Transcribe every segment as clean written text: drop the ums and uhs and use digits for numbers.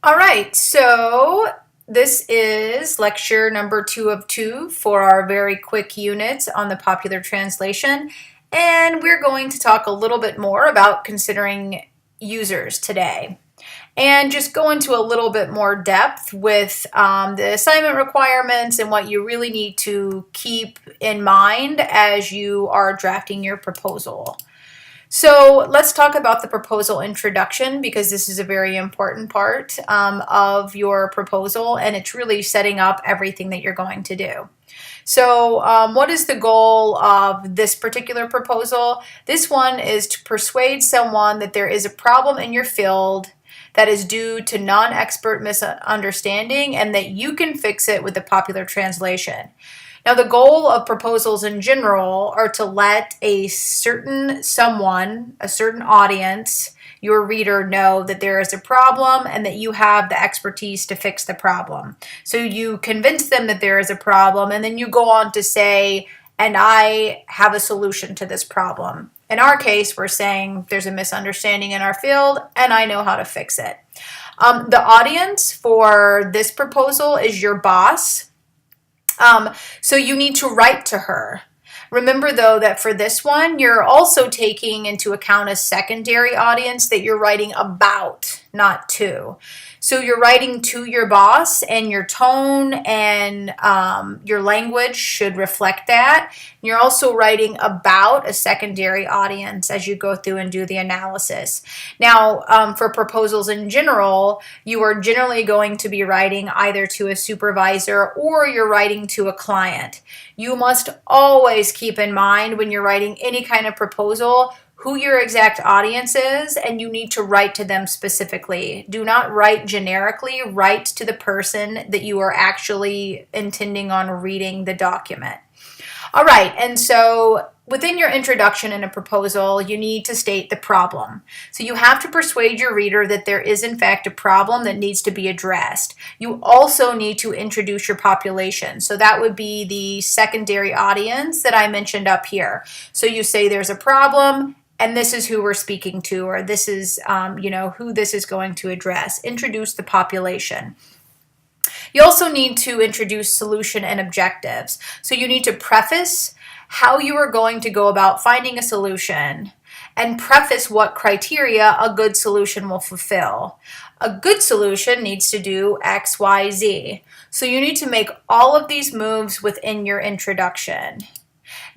All right, so this is lecture number 2 of 2 for our very quick unit on the popular translation, and we're going to talk a little bit more about considering users today and just go into a little bit more depth with the assignment requirements and what you really need to keep in mind as you are drafting your proposal. So let's talk about the proposal introduction because this is a very important part of your proposal, and it's really setting up everything that you're going to do. So what is the goal of this particular proposal? This one is to persuade someone that there is a problem in your field that is due to non-expert misunderstanding and that you can fix it with the popular translation. Now, the goal of proposals in general are to let a certain someone, a certain audience, your reader know that there is a problem and that you have the expertise to fix the problem. So you convince them that there is a problem, and then you go on to say, and I have a solution to this problem. In our case, we're saying there's a misunderstanding in our field, and I know how to fix it. The audience for this proposal is your boss. So you need to write to her. Remember, though, that for this one, you're also taking into account a secondary audience that you're writing about, not to. So you're writing to your boss, and your tone and your language should reflect that. You're also writing about a secondary audience as you go through and do the analysis. Now, for proposals in general, you are generally going to be writing either to a supervisor or you're writing to a client. You must always keep in mind when you're writing any kind of proposal who your exact audience is, and you need to write to them specifically. Do not write generically. Write to the person that you are actually intending on reading the document. All right, and so within your introduction in a proposal, you need to state the problem. So you have to persuade your reader that there is in fact a problem that needs to be addressed. You also need to introduce your population. So that would be the secondary audience that I mentioned up here. So you say there's a problem, and this is who we're speaking to, or this is, who this is going to address. Introduce the population. You also need to introduce solution and objectives. So you need to preface how you are going to go about finding a solution and preface what criteria a good solution will fulfill. A good solution needs to do X, Y, Z. So you need to make all of these moves within your introduction.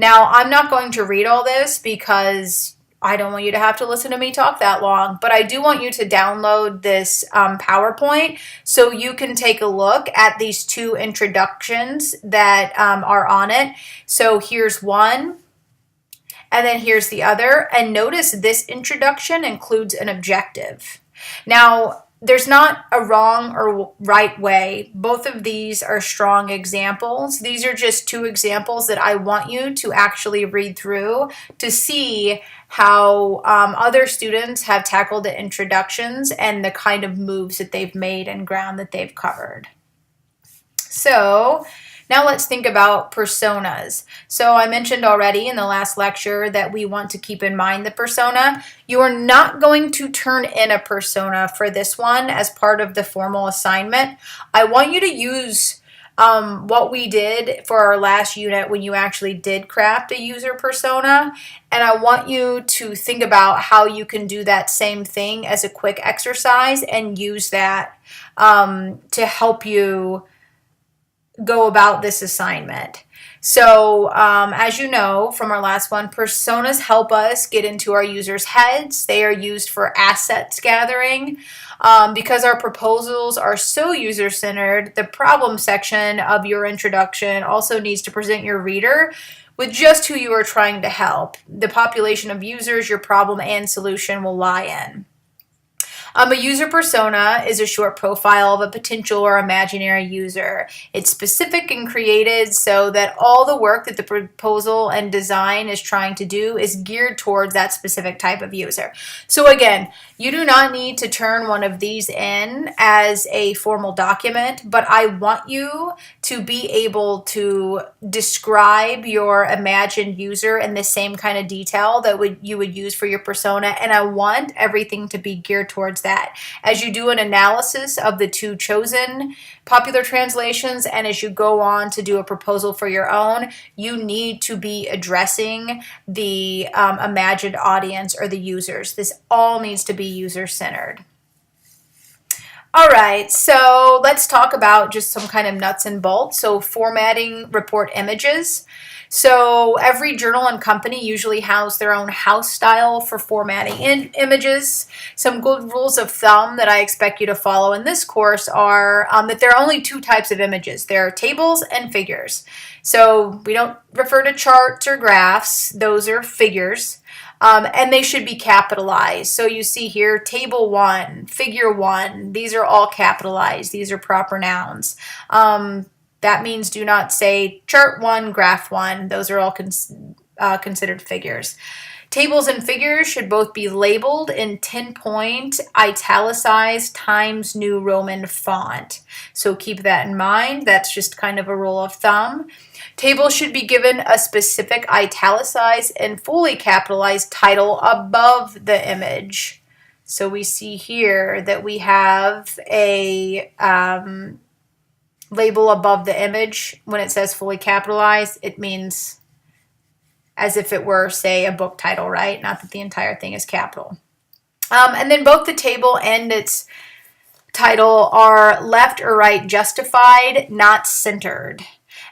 Now, I'm not going to read all this because I don't want you to have to listen to me talk that long, but I do want you to download this PowerPoint so you can take a look at these two introductions that are on it. So here's one, and then here's the other. And notice this introduction includes an objective. Now, there's not a wrong or right way. Both of these are strong examples. These are just two examples that I want you to actually read through to see how other students have tackled the introductions and the kind of moves that they've made and ground that they've covered. So now let's think about personas. So I mentioned already in the last lecture that we want to keep in mind the persona. You are not going to turn in a persona for this one as part of the formal assignment. I want you to use what we did for our last unit when you actually did craft a user persona, and I want you to think about how you can do that same thing as a quick exercise and use that to help you go about this assignment. So as you know from our last one, personas help us get into our users' heads. They are used for assets gathering. Because our proposals are so user-centered, the problem section of your introduction also needs to present your reader with just who you are trying to help. The population of users your problem and solution will lie in. A user persona is a short profile of a potential or imaginary user. It's specific and created so that all the work that the proposal and design is trying to do is geared towards that specific type of user. So again, you do not need to turn one of these in as a formal document, but I want you to be able to describe your imagined user in the same kind of detail that you would use for your persona, and I want everything to be geared towards that that. As you do an analysis of the two chosen popular translations and as you go on to do a proposal for your own, you need to be addressing the imagined audience or the users. This all needs to be user-centered. All right, so let's talk about just some kind of nuts and bolts. So formatting report images. So every journal and company usually has their own house style for formatting images. Some good rules of thumb that I expect you to follow in this course are that there are only two types of images. There are tables and figures. So we don't refer to charts or graphs. Those are figures. And they should be capitalized. So you see here, table 1, figure 1. These are all capitalized. These are proper nouns. That means do not say chart 1, graph 1. Those are all considered figures. Tables and figures should both be labeled in 10-point italicized Times New Roman font. So keep that in mind. That's just kind of a rule of thumb. Tables should be given a specific italicized and fully capitalized title above the image. So we see here that we have a label above the image. When it says fully capitalized, it means as if it were, say, a book title, right? Not that the entire thing is capital. And then both the table and its title are left or right justified, not centered.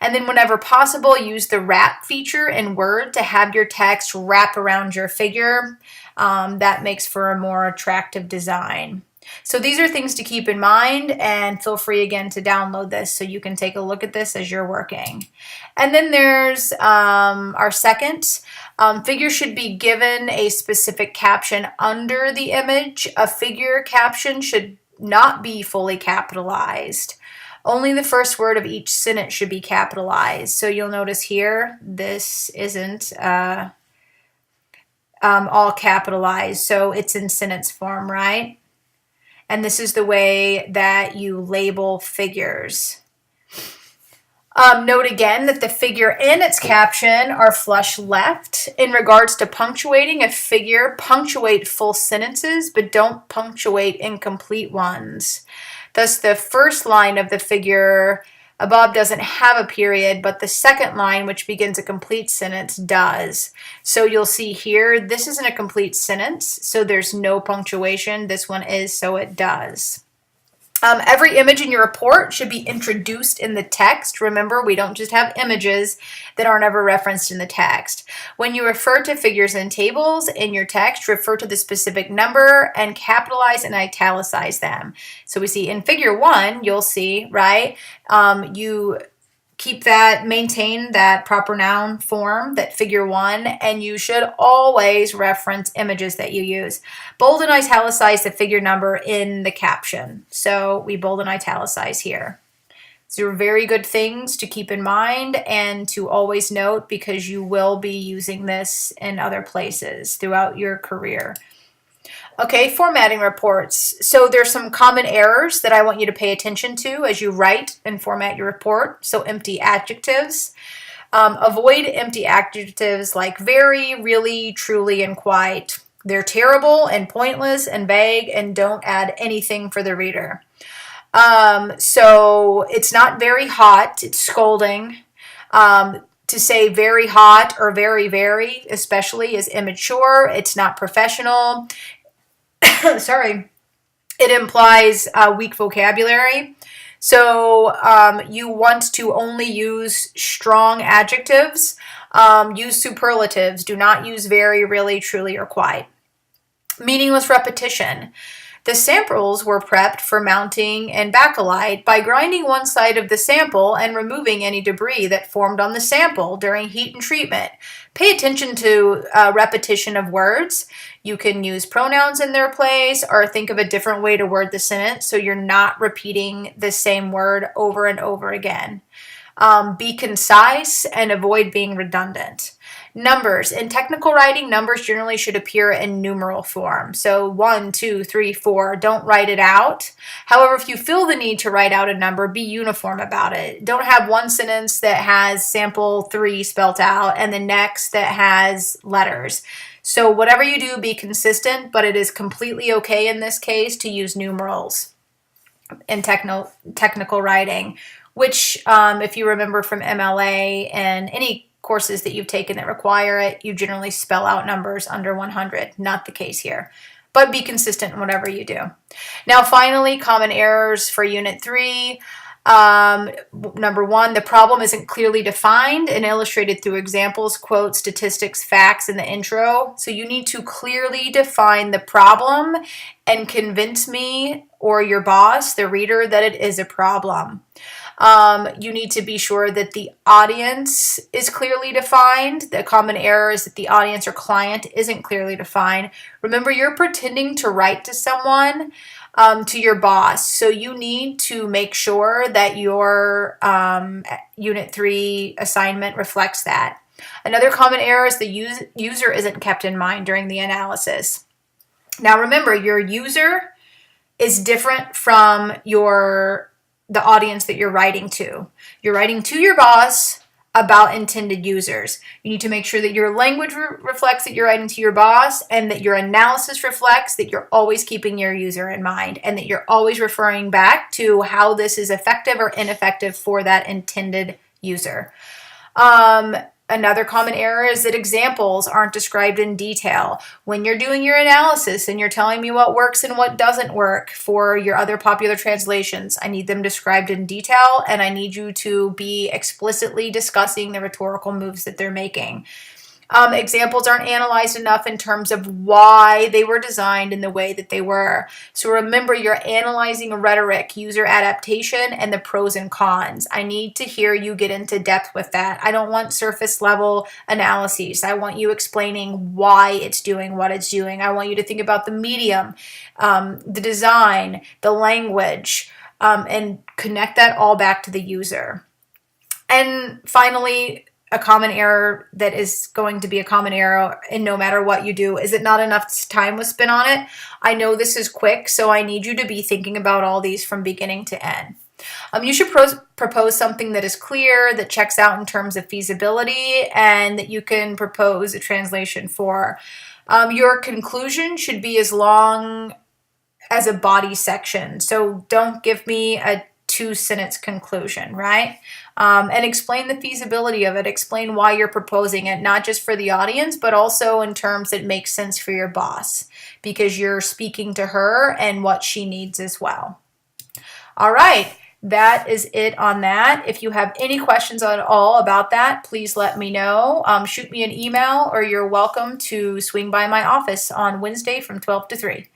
And then whenever possible, use the wrap feature in Word to have your text wrap around your figure. That makes for a more attractive design. So these are things to keep in mind, and feel free again to download this so you can take a look at this as you're working. And then there's our second. Figure should be given a specific caption under the image. A figure caption should not be fully capitalized. Only the first word of each sentence should be capitalized. So you'll notice here, this isn't all capitalized, so it's in sentence form, right? And this is the way that you label figures. Note again that the figure and its caption are flush left. In regards to punctuating, a figure punctuate full sentences, but don't punctuate incomplete ones. Thus, the first line of the figure above doesn't have a period, but the second line, which begins a complete sentence, does. So you'll see here, this isn't a complete sentence, so there's no punctuation. This one is, so it does. Every image in your report should be introduced in the text. Remember, we don't just have images that aren't ever referenced in the text. When you refer to figures and tables in your text, refer to the specific number and capitalize and italicize them. So we see in figure 1, you'll see, right, you keep that, maintain that proper noun form, that figure 1, and you should always reference images that you use. Bold and italicize the figure number in the caption. So we bold and italicize here. These are very good things to keep in mind and to always note because you will be using this in other places throughout your career. Okay, formatting reports. So there's some common errors that I want you to pay attention to as you write and format your report. So empty adjectives. Avoid empty adjectives like very, really, truly, and quite. They're terrible and pointless and vague and don't add anything for the reader. So it's not very hot, it's scolding. To say very hot or very, very, especially, is immature. It's not professional. Sorry, it implies weak vocabulary. So you want to only use strong adjectives. Use superlatives. Do not use very, really, truly, or quite. Meaningless repetition. The samples were prepped for mounting and bakelite by grinding one side of the sample and removing any debris that formed on the sample during heat and treatment. Pay attention to repetition of words. You can use pronouns in their place or think of a different way to word the sentence so you're not repeating the same word over and over again. Be concise and avoid being redundant. Numbers. In technical writing, numbers generally should appear in numeral form. So 1, 2, 3, 4. Don't write it out. However, if you feel the need to write out a number, be uniform about it. Don't have one sentence that has sample 3 spelt out and the next that has letters. So whatever you do, be consistent, but it is completely okay in this case to use numerals in technical writing, which if you remember from MLA and any courses that you've taken that require it, you generally spell out numbers under 100. Not the case here, but be consistent in whatever you do. Now, finally, common errors for Unit 3. Number 1, the problem isn't clearly defined and illustrated through examples, quotes, statistics, facts in the intro. So you need to clearly define the problem and convince me or your boss, the reader, that it is a problem. You need to be sure that the audience is clearly defined. The common error is that the audience or client isn't clearly defined. Remember, you're pretending to write to someone, to your boss. So you need to make sure that your Unit 3 assignment reflects that. Another common error is the user isn't kept in mind during the analysis. Now remember, your user is different from the audience that you're writing to. You're writing to your boss about intended users. You need to make sure that your language reflects that you're writing to your boss, and that your analysis reflects that you're always keeping your user in mind, and that you're always referring back to how this is effective or ineffective for that intended user. Another common error is that examples aren't described in detail. When you're doing your analysis and you're telling me what works and what doesn't work for your other popular translations, I need them described in detail, and I need you to be explicitly discussing the rhetorical moves that they're making. Examples aren't analyzed enough in terms of why they were designed in the way that they were. So remember, you're analyzing rhetoric, user adaptation, and the pros and cons. I need to hear you get into depth with that. I don't want surface level analyses. I want you explaining why it's doing what it's doing. I want you to think about the medium, the design, the language, and connect that all back to the user. And finally, a common error that is going to be a common error in no matter what you do is that not enough time was spent on it. I know this is quick, so I need you to be thinking about all these from beginning to end. You should propose something that is clear, that checks out in terms of feasibility, and that you can propose a translation for. Your conclusion should be as long as a body section, so don't give me a 2-sentence conclusion, right? And explain the feasibility of it. Explain why you're proposing it, not just for the audience, but also in terms that make sense for your boss, because you're speaking to her and what she needs as well. All right, that is it on that. If you have any questions at all about that, please let me know. Shoot me an email, or you're welcome to swing by my office on Wednesday from 12 to 3.